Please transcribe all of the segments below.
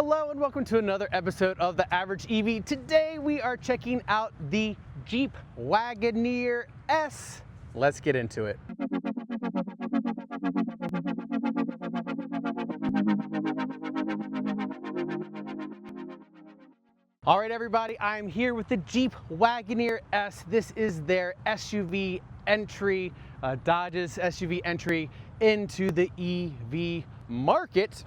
Hello and welcome to another episode of The Average EV. Today we are checking out the Jeep Wagoneer S. Let's get into it. All right, everybody, I'm here with the Jeep Wagoneer S. This is their SUV entry, Dodge's SUV entry into the EV market.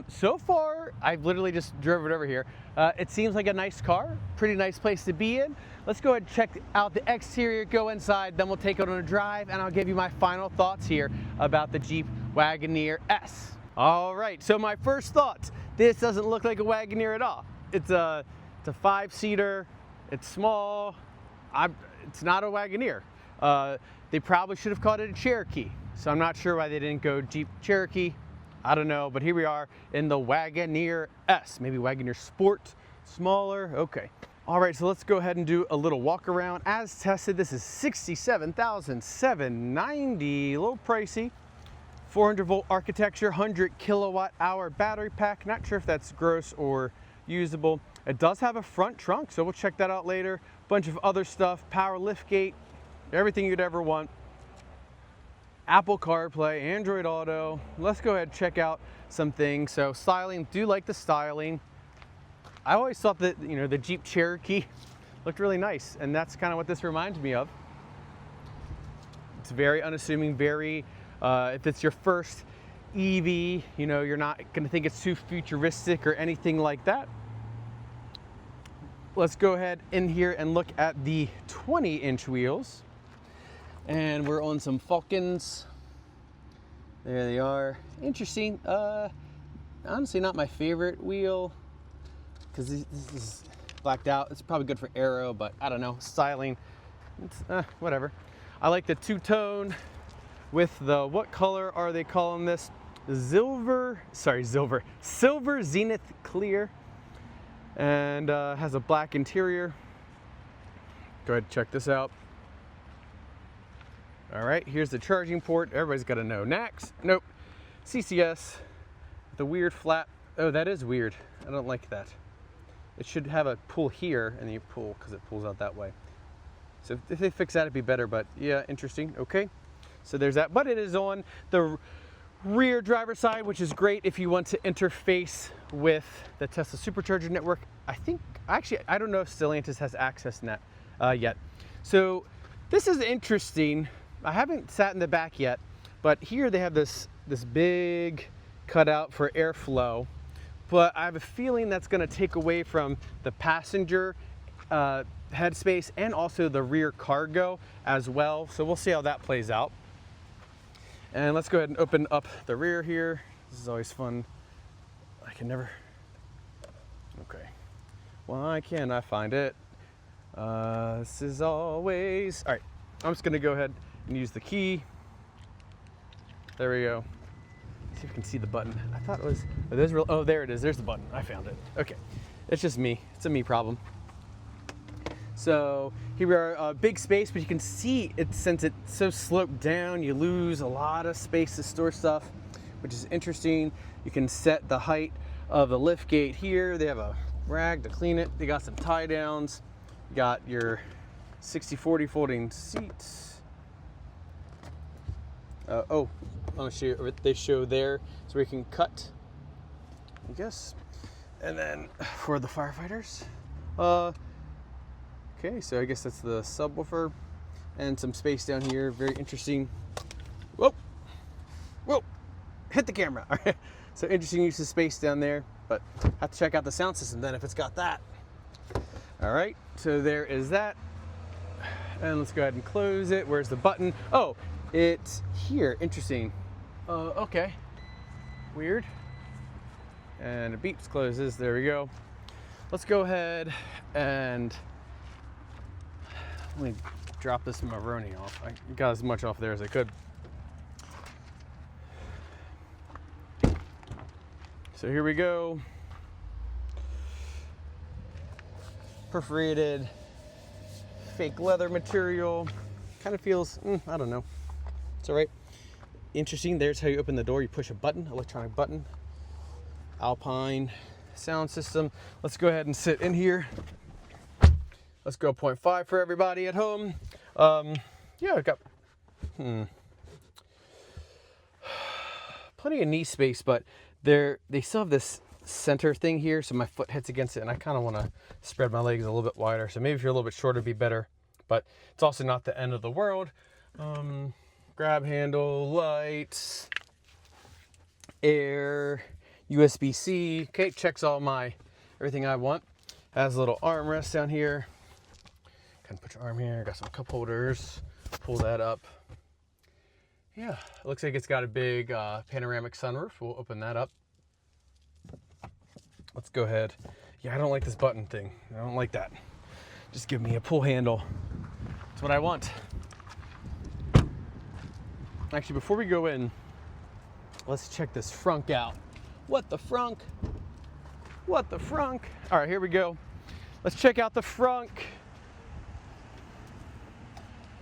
So far, I've literally just drove it over here. It seems like a nice car, pretty nice place to be in. Let's go ahead and check out the exterior, go inside, then we'll take it on a drive, and I'll give you my final thoughts here about the Jeep Wagoneer S. All right, so my first thoughts, this doesn't look like a Wagoneer at all. It's a 5-seater, it's small, it's not a Wagoneer. They probably should have called it a Cherokee, so I'm not sure why they didn't go Jeep Cherokee. I don't know, but here we are in the Wagoneer S, maybe Wagoneer Sport, smaller, okay. All right, so let's go ahead and do a little walk around. As tested, this is $67,790, a little pricey. 400 volt architecture, 100 kilowatt hour battery pack. Not sure if that's gross or usable. It does have a front trunk, so we'll check that out later. Bunch of other stuff, power liftgate, everything you'd ever want. Apple CarPlay, Android Auto. Let's go ahead and check out some things. So styling, do like the styling. I always thought that, you know, the Jeep Cherokee looked really nice, and that's kind of what this reminds me of. It's very unassuming, very, if it's your first EV, you know, you're not gonna think it's too futuristic or anything like that. Let's go ahead in here and look at the 20-inch wheels. And we're on some Falcons. There they are. Interesting. Honestly, not my favorite wheel because this is blacked out. It's probably good for aero, but I don't know. Styling, it's, whatever. I like the two-tone with the, what color are they calling this? Silver Zenith Clear, and has a black interior. Go ahead and check this out. All right, here's the charging port. Everybody's got to know. NACS, nope. CCS, the weird flap. Oh, that is weird. I don't like that. It should have a pull here, and then you pull because it pulls out that way. So if they fix that, it'd be better, but yeah, interesting. Okay, so there's that. But it is on the rear driver's side, which is great if you want to interface with the Tesla Supercharger network. I think, actually, I don't know if Stellantis has access to that yet. So this is interesting. I haven't sat in the back yet, but here they have this big cutout for airflow, but I have a feeling that's going to take away from the passenger headspace and also the rear cargo as well. So we'll see how that plays out. And let's go ahead and open up the rear here. This is always fun. I can never, okay. Why can't I find it? This is always, all right, I'm just going to go ahead and use the key. There we go. See if you can see the button. I thought it was, oh, there it is. There's the button. I found it. Okay. It's just me. It's a me problem. So here we are, big space, but you can see it, since it's so sloped down, you lose a lot of space to store stuff, which is interesting. You can set the height of the lift gate here. They have a rag to clean it. They got some tie downs. You got your 60/40 folding seats. Oh, I'll show you what they show there, so we can cut, I guess. And then for the firefighters, okay, so I guess that's the subwoofer and some space down here. Very interesting. Whoa, whoa, hit the camera. All right. So interesting use of space down there, but have to check out the sound system then if it's got that. All right, so there is that. And let's go ahead and close it. Where's the button? Oh, it's here. Interesting. Okay. Weird. And it beeps, closes. There we go. Let's go ahead and let me drop this Maroni off. I got as much off there as I could. So here we go. Perforated fake leather material. Kind of feels, I don't know. It's all right. Interesting. There's how you open the door. You push a button, electronic button. Alpine sound system. Let's go ahead and sit in here. Let's go 0.5 for everybody at home. Yeah, I've got plenty of knee space, but they still have this center thing here, so my foot hits against it, and I kind of want to spread my legs a little bit wider. So maybe if you're a little bit shorter, it'd be better, but it's also not the end of the world. Grab handle, lights, air, USB-C. Okay, checks all my everything I want. Has a little armrest down here. Kind of put your arm here. Got some cup holders. Pull that up. Yeah, it looks like it's got a big panoramic sunroof. We'll open that up. Let's go ahead. Yeah, I don't like this button thing. I don't like that. Just give me a pull handle. That's what I want. Actually, before we go in, let's check this frunk out. What the frunk? What the frunk? All right, here we go. Let's check out the frunk.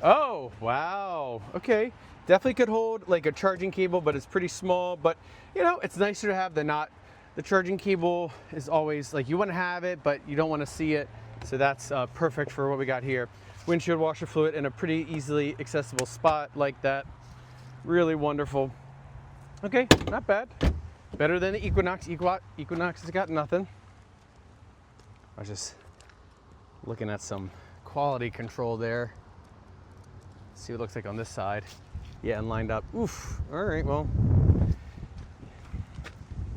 Oh, wow. Okay. Definitely could hold like a charging cable, but it's pretty small. But, you know, it's nicer to have the charging cable is always like, you want to have it, but you don't want to see it. So that's perfect for what we got here. Windshield washer fluid in a pretty easily accessible spot like that. Really wonderful. Okay, not bad. Better than the Equinox. Equinox has got nothing. I was just looking at some quality control there. Let's see what it looks like on this side. Yeah, and lined up. Oof. All right, well,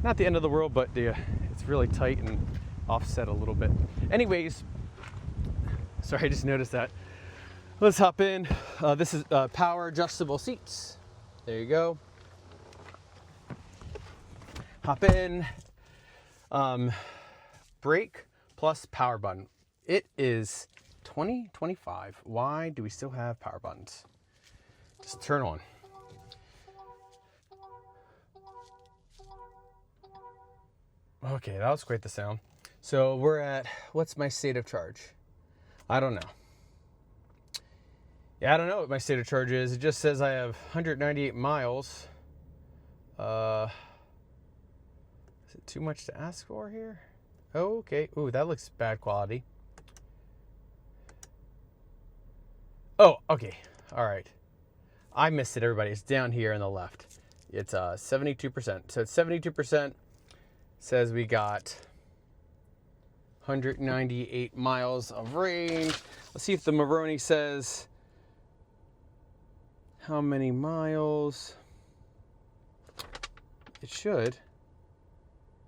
not the end of the world, but it's really tight and offset a little bit. Anyways, sorry, I just noticed that. Let's hop in. This is power adjustable seats. There you go. Hop in. Brake plus power button. It is 2025. Why do we still have power buttons? Just turn on. Okay, that was quite the sound. So we're at, what's my state of charge? I don't know. Yeah, I don't know what my state of charge is. It just says I have 198 miles. Is it too much to ask for here? Oh, okay. Ooh, that looks bad quality. Oh, okay. All right. I missed it, everybody. It's down here on the left. It's 72%. So it's 72%. Says we got 198 miles of range. Let's see if the Maroni says how many miles. It should.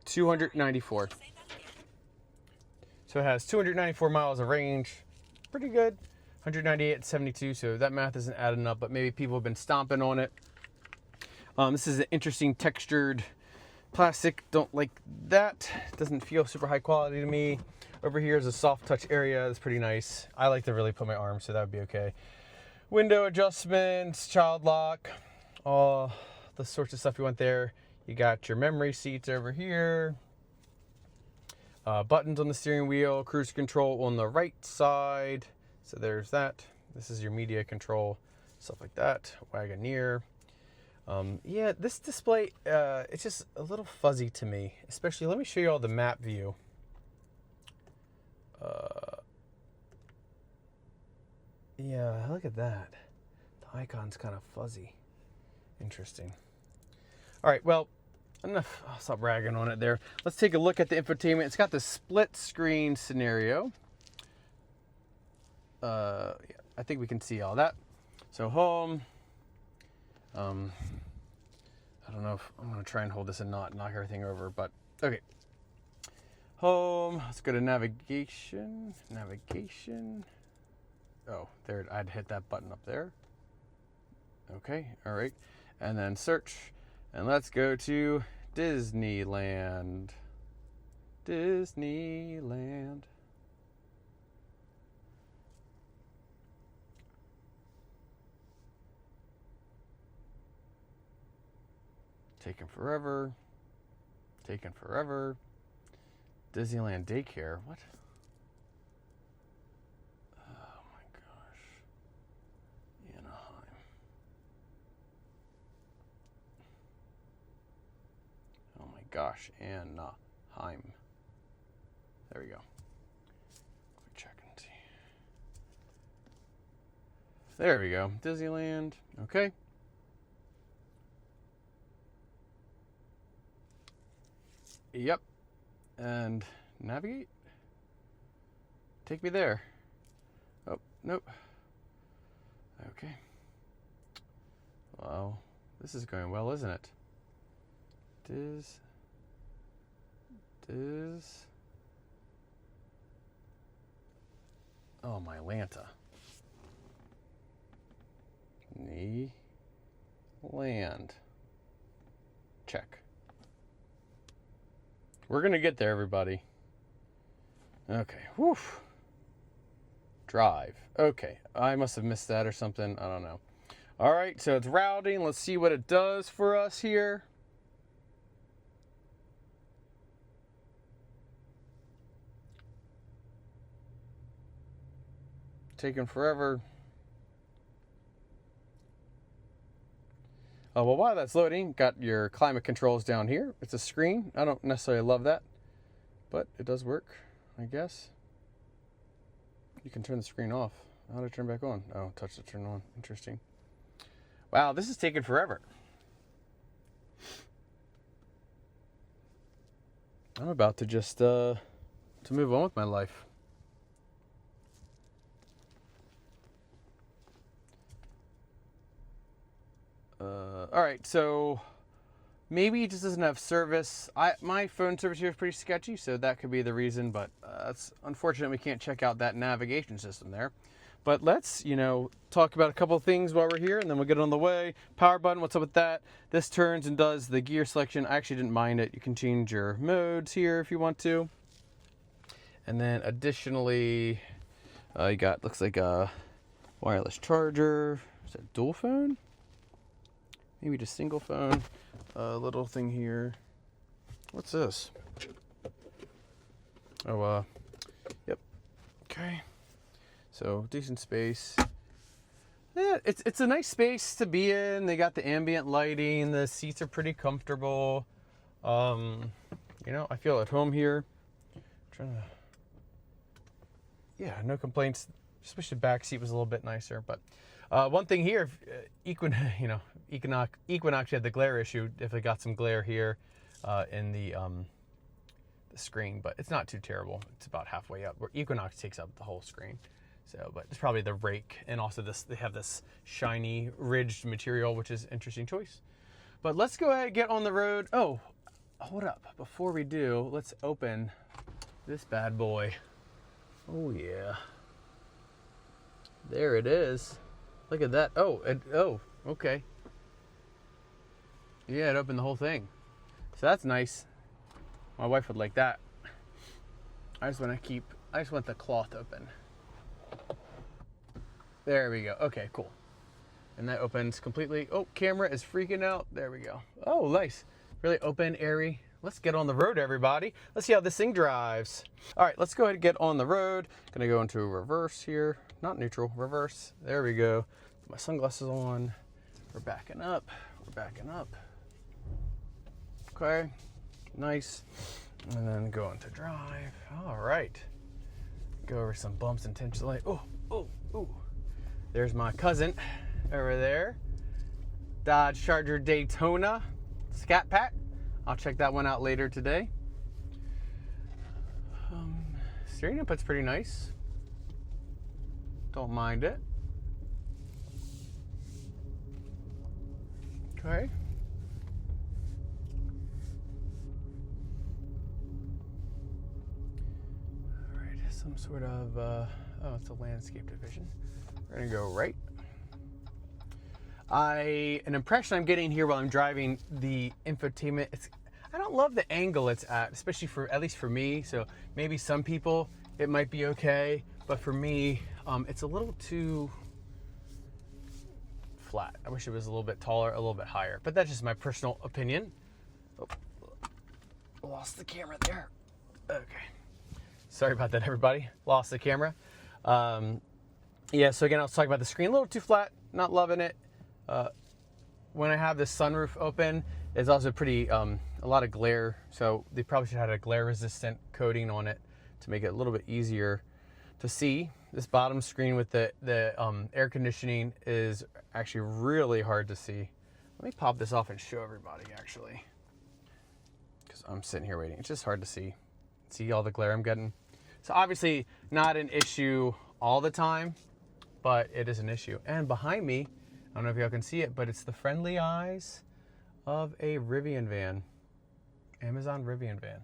294. So it has 294 miles of range. Pretty good. 198 at 72, so that math isn't adding up, but maybe people have been stomping on it. This is an interesting textured plastic. Don't like that. Doesn't feel super high quality to me. Over here is a soft touch area. It's pretty nice. I like to really put my arm, so that would be okay. Window adjustments, child lock, all the sorts of stuff you want there. You got your memory seats over here. Buttons on the steering wheel, cruise control on the right side. So there's that. This is your media control, stuff like that. Wagoneer. Yeah, this display, it's just a little fuzzy to me. Especially, let me show you all the map view. Yeah, look at that. The icon's kind of fuzzy. Interesting. All right, well, enough. I'll stop ragging on it there. Let's take a look at the infotainment. It's got the split screen scenario. Yeah, I think we can see all that. So home. I don't know if I'm going to try and hold this and not knock everything over, but okay. Home. Let's go to navigation. Navigation. Oh, there. I'd hit that button up there. Okay. All right. And then search. And let's go to Disneyland. Disneyland. Taking forever. Taking forever. Disneyland daycare. What? Oh my gosh. Anaheim. Oh my gosh. gosh, Anaheim. There we go. Check and see. There we go. Disneyland. Okay. Yep. And navigate. Take me there. Oh, nope. Okay. Wow. This is going well, isn't it? Oh, my Lanta. Land. Check. We're gonna get there, everybody. Okay. Whew. Drive. Okay. I must have missed that or something. I don't know. All right. So it's routing. Let's see what it does for us here. Taking forever. Well, while that's loading, got your climate controls down here. It's a screen. I don't necessarily love that, but it does work, I guess. You can turn the screen off. How do I turn back on? Oh, touch to turn on. Interesting. Wow, this is taking forever. I'm about to just to move on with my life. All right, so maybe it just doesn't have service. My phone service here is pretty sketchy, so that could be the reason, but it's unfortunate we can't check out that navigation system there. But let's, talk about a couple of things while we're here, and then we'll get on the way. Power button, what's up with that? This turns and does the gear selection. I actually didn't mind it. You can change your modes here if you want to. And then additionally, you got, looks like a wireless charger. Is that dual phone? Maybe just single phone. Little thing here. What's this? Oh, yep. Okay. So decent space. Yeah, it's a nice space to be in. They got the ambient lighting. The seats are pretty comfortable. I feel at home here. Yeah, no complaints. Just wish the back seat was a little bit nicer. But one thing here, Equinox had the glare issue. Definitely got some glare here in the screen, but it's not too terrible. It's about halfway up. Where Equinox takes up the whole screen. So, but it's probably the rake, and also they have this shiny ridged material, which is an interesting choice. But let's go ahead and get on the road. Oh, hold up. Before we do, let's open this bad boy. Oh yeah. There it is. Look at that. Oh, okay. Yeah, it opened the whole thing. So that's nice. My wife would like that. I just want the cloth open. There we go. Okay, cool. And that opens completely. Oh, camera is freaking out. There we go. Oh, nice. Really open, airy. Let's get on the road, everybody. Let's see how this thing drives. All right, let's go ahead and get on the road. Gonna go into reverse here. Not neutral, reverse. There we go. Put my sunglasses on. We're backing up. Okay, nice. And then go into drive. All right. Go over some bumps intentionally. Oh. There's my cousin over there. Dodge Charger Daytona Scat Pack. I'll check that one out later today. Steering input's pretty nice. Don't mind it. Okay. All right, some sort of, it's a landscape division. We're gonna go right. An impression I'm getting here while I'm driving the infotainment, I don't love the angle it's at, especially at least for me. So maybe some people, it might be okay. But for me, it's a little too flat. I wish it was a little bit taller, a little bit higher, but that's just my personal opinion. Oh, lost the camera there. Okay. Sorry about that, everybody. Lost the camera. Yeah, so again, I was talking about the screen, a little too flat, not loving it. When I have the sunroof open, it's also pretty, a a lot of glare, so they probably should have had a glare resistant coating on it to make it a little bit easier to see. This bottom screen with the air conditioning is actually really hard to see. Let me pop this off and show everybody actually, because I'm sitting here waiting. It's just hard to see. See all the glare I'm getting? So obviously not an issue all the time, but it is an issue. And behind me, I don't know if y'all can see it, but it's the friendly eyes of a Rivian van, Amazon Rivian van.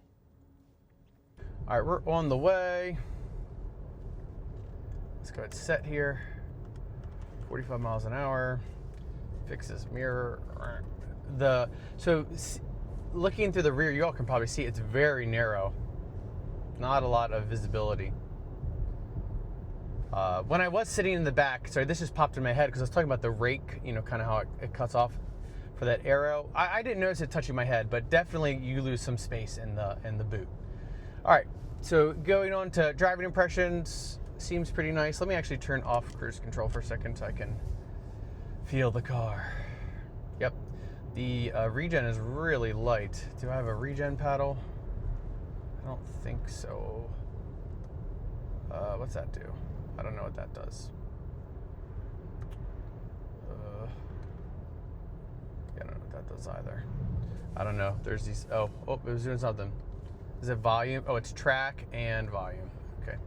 All right, we're on the way. Let's go ahead and set here. 45 miles an hour. Fix this mirror. So looking through the rear, you all can probably see it's very narrow. Not a lot of visibility. When I was sitting in the back, sorry, this just popped in my head because I was talking about the rake, you know, kind of how it cuts off for that arrow. I didn't notice it touching my head, but definitely you lose some space in the boot. All right, so going on to driving impressions, seems pretty nice. Let me actually turn off cruise control for a second so I can feel the car. Yep, the regen is really light. Do I have a regen paddle? I don't think so. What's that do? I don't know what that does. Yeah, I don't know what that does either. I don't know. There's these. Oh, it was doing something. Is it volume? Oh, it's track and volume. Okay.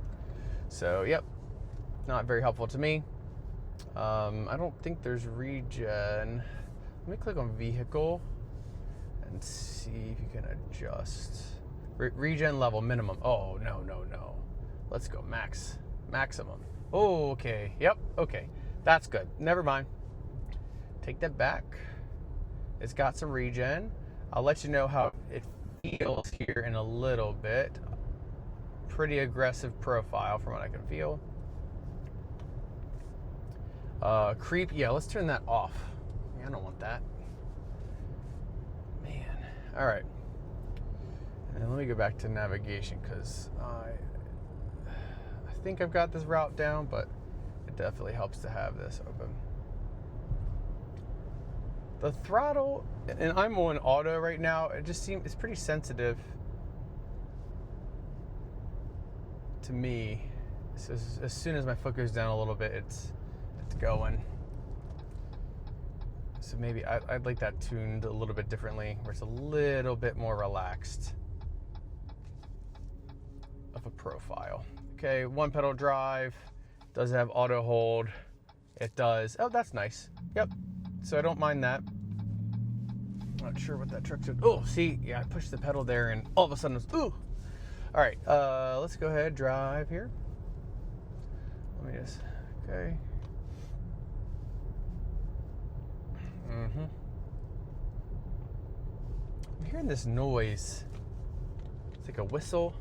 So, yep. Not very helpful to me. I don't think there's regen. Let me click on vehicle and see if you can adjust. Regen level minimum. Oh, no. Let's go maximum. Oh, okay. Yep. Okay. That's good. Never mind. Take that back. It's got some regen. I'll let you know how it feels here in a little bit. Pretty aggressive profile from what I can feel. Creep. Yeah, let's turn that off. Yeah, I don't want that. Man. All right. And let me go back to navigation because I think I've got this route down, but it definitely helps to have this open. The throttle, and I'm on auto right now, it just seems it's pretty sensitive to me. So as soon as my foot goes down a little bit, it's going. So maybe I'd like that tuned a little bit differently, where it's a little bit more relaxed of a profile. Okay, one pedal drive, does have auto hold. It does. Oh, that's nice. Yep. So I don't mind that. Not sure what that truck's doing. Oh, see, yeah, I pushed the pedal there and all of a sudden it was, ooh. All right, let's go ahead, drive here. Let me just, okay. I'm hearing this noise. It's like a whistle.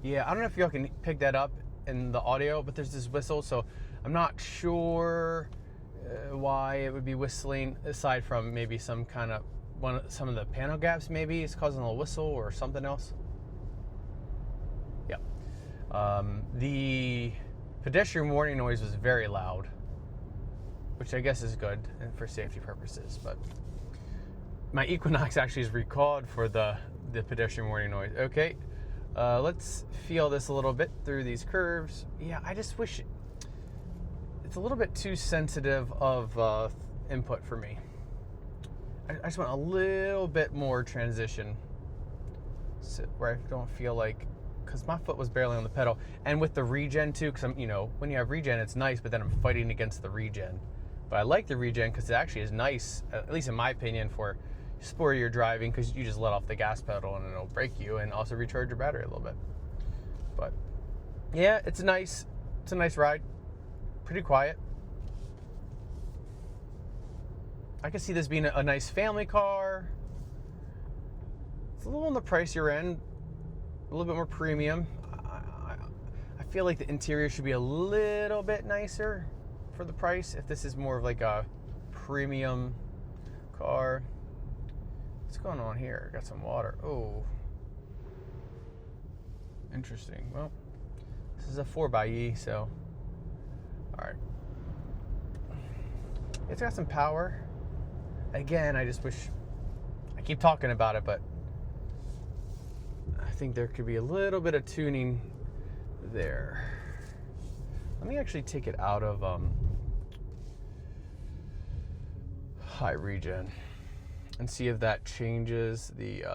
Yeah, I don't know if y'all can pick that up in the audio, but there's this whistle, so I'm not sure why it would be whistling, aside from maybe some kind of some of the panel gaps maybe it's causing a whistle or something else. Yeah. The pedestrian warning noise was very loud, which I guess is good and for safety purposes, but my Equinox actually is recalled for the pedestrian warning noise. Okay. Let's feel this a little bit through these curves. Yeah, I just wish it's a little bit too sensitive of input for me. I just want a little bit more transition, so where I don't feel like, because my foot was barely on the pedal, and with the regen too, because when you have regen, it's nice, but then I'm fighting against the regen. But I like the regen because it actually is nice, at least in my opinion, for sportier driving, because you just let off the gas pedal and it'll brake you and also recharge your battery a little bit. But yeah, it's a nice ride. Pretty quiet. I can see this being a nice family car. It's a little on the pricier end, a little bit more premium. I feel like the interior should be a little bit nicer for the price if this is more of like a premium car. What's going on here? Got some water. Oh, interesting. Well, this is a 4xe, so all right. It's got some power. Again, I just wish, I keep talking about it, but I think there could be a little bit of tuning there. Let me actually take it out of high regen and see if that changes the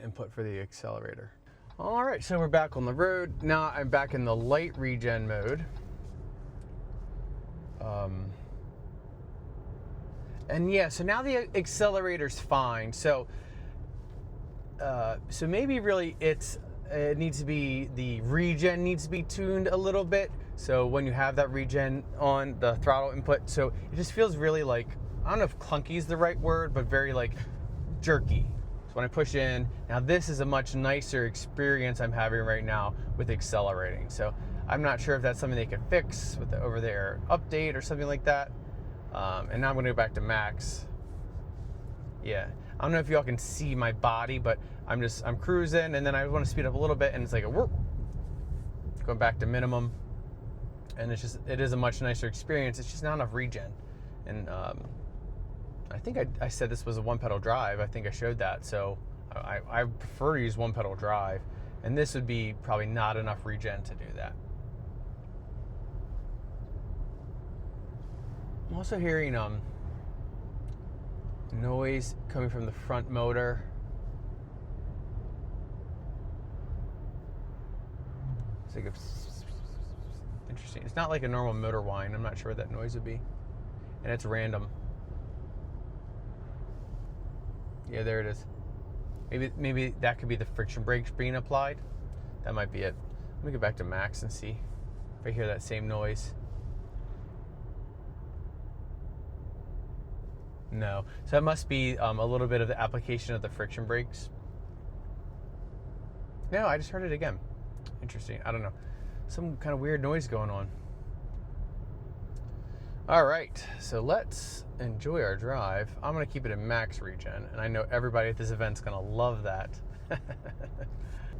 input for the accelerator. All right, so we're back on the road. Now I'm back in the light regen mode. And yeah, so now the accelerator's fine. So maybe really it needs to be, the regen needs to be tuned a little bit. So when you have that regen on the throttle input, so it just feels really like, I don't know if clunky is the right word, but very like jerky. So when I push in, now this is a much nicer experience I'm having right now with accelerating. So I'm not sure if that's something they could fix with the over-the-air update or something like that. And now I'm gonna go back to max. Yeah, I don't know if y'all can see my body, but I'm cruising, and then I want to speed up a little bit, and it's like a whoop, going back to minimum. And it is a much nicer experience. It's just not enough regen. And I think I said this was a one pedal drive. I think I showed that. So I prefer to use one pedal drive, and this would be probably not enough regen to do that. I'm also hearing noise coming from the front motor. It's like interesting. It's not like a normal motor whine. I'm not sure what that noise would be, and it's random. Yeah, there it is. Maybe that could be the friction brakes being applied. That might be it. Let me go back to max and see if I hear that same noise. No. So that must be a little bit of the application of the friction brakes. No, I just heard it again. Interesting. I don't know. Some kind of weird noise going on. All right, so let's enjoy our drive. I'm gonna keep it in max regen, and I know everybody at this event's gonna love that.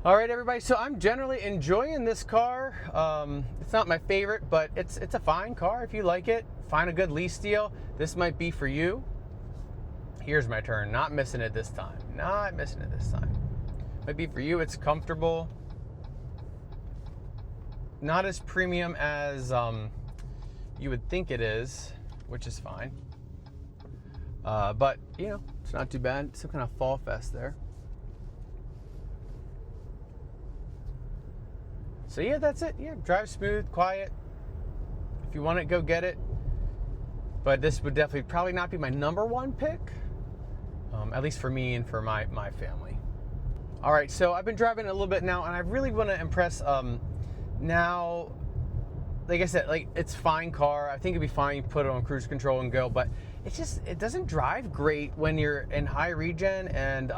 All right, everybody, so I'm generally enjoying this car. It's not my favorite, but it's a fine car. If you like it, find a good lease deal. This might be for you. Here's my turn, not missing it this time. Not missing it this time. Might be for you, it's comfortable. Not as premium as you would think it is, which is fine. But, you know, it's not too bad. Some kind of fall fest there. So yeah, that's it. Yeah, drive smooth, quiet. If you want it, go get it. But this would definitely probably not be my #1 pick, at least for me and for my family. All right, so I've been driving a little bit now, and I really want to impress. Now, like I said, like it's fine car. I think it'd be fine. You put it on cruise control and go, but it doesn't drive great when you're in high regen, and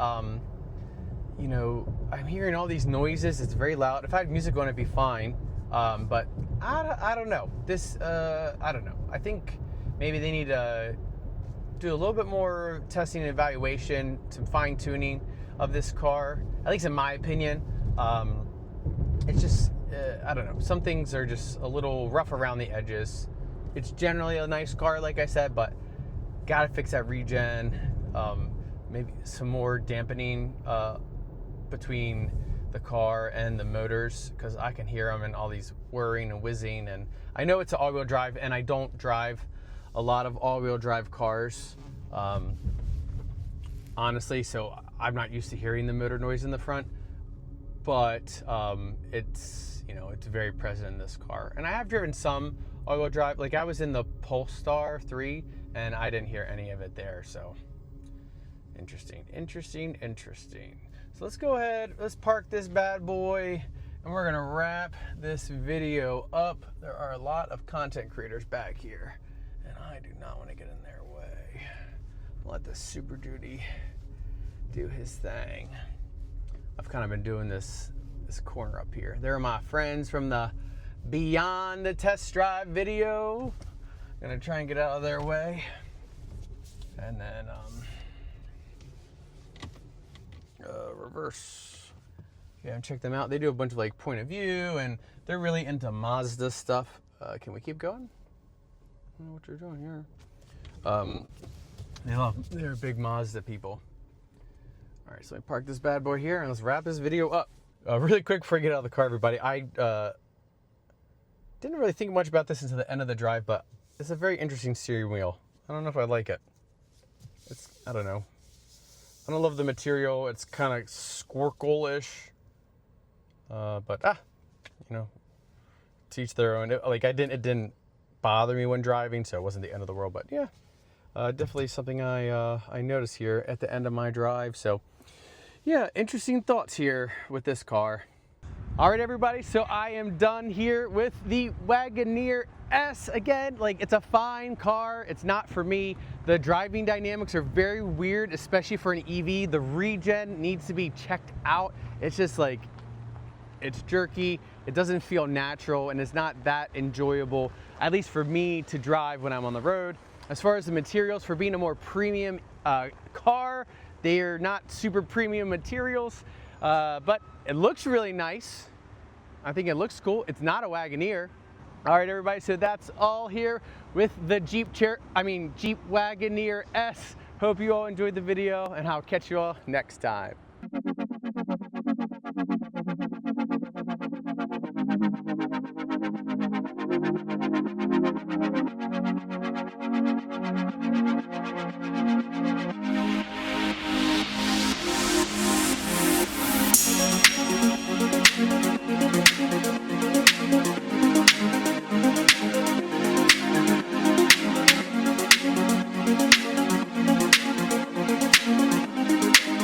you know, I'm hearing all these noises. It's very loud. If I had music on, it'd be fine. But I don't know. This I don't know. I think maybe they need to do a little bit more testing and evaluation, some fine tuning of this car. At least in my opinion, it's just. I don't know, some things are just a little rough around the edges. It's generally a nice car, like I said, but gotta fix that regen. Maybe some more dampening between the car and the motors, because I can hear them and all these whirring and whizzing. And I know it's an all-wheel drive, and I don't drive a lot of all-wheel drive cars, honestly, so I'm not used to hearing the motor noise in the front. But it's, you know, it's very present in this car. And I have driven some all-wheel drive. Like I was in the Polestar 3 and I didn't hear any of it there. So interesting. So let's go ahead, let's park this bad boy, and we're gonna wrap this video up. There are a lot of content creators back here, and I do not want to get in their way. Let the Super Duty do his thing. I've kind of been doing this corner up here. They're my friends from the Beyond the Test Drive video. I'm gonna try and get out of their way. And then reverse. Yeah, and check them out. They do a bunch of like point of view, and they're really into Mazda stuff. Can we keep going? don't know what you're doing here. They're big Mazda people. All right, so I park this bad boy here and let's wrap this video up. Really quick before I get out of the car, everybody. I didn't really think much about this until the end of the drive, but it's a very interesting steering wheel. I don't know if I like it. I don't know. I don't love the material. It's kind of squircle-ish. But you know, to each their own. It didn't bother me when driving, so it wasn't the end of the world. But yeah, definitely something I noticed here at the end of my drive. So yeah, interesting thoughts here with this car. All right, everybody, so I am done here with the Wagoneer S. Again, like, it's a fine car. It's not for me. The driving dynamics are very weird, especially for an EV. The regen needs to be checked out. It's just like, it's jerky. It doesn't feel natural, and it's not that enjoyable, at least for me, to drive when I'm on the road. As far as the materials, for being a more premium car, they are not super premium materials. But it looks really nice. I think it looks cool. It's not a Wagoneer. All right, everybody, so that's all here with the Jeep Wagoneer S. Hope you all enjoyed the video, and I'll catch you all next time.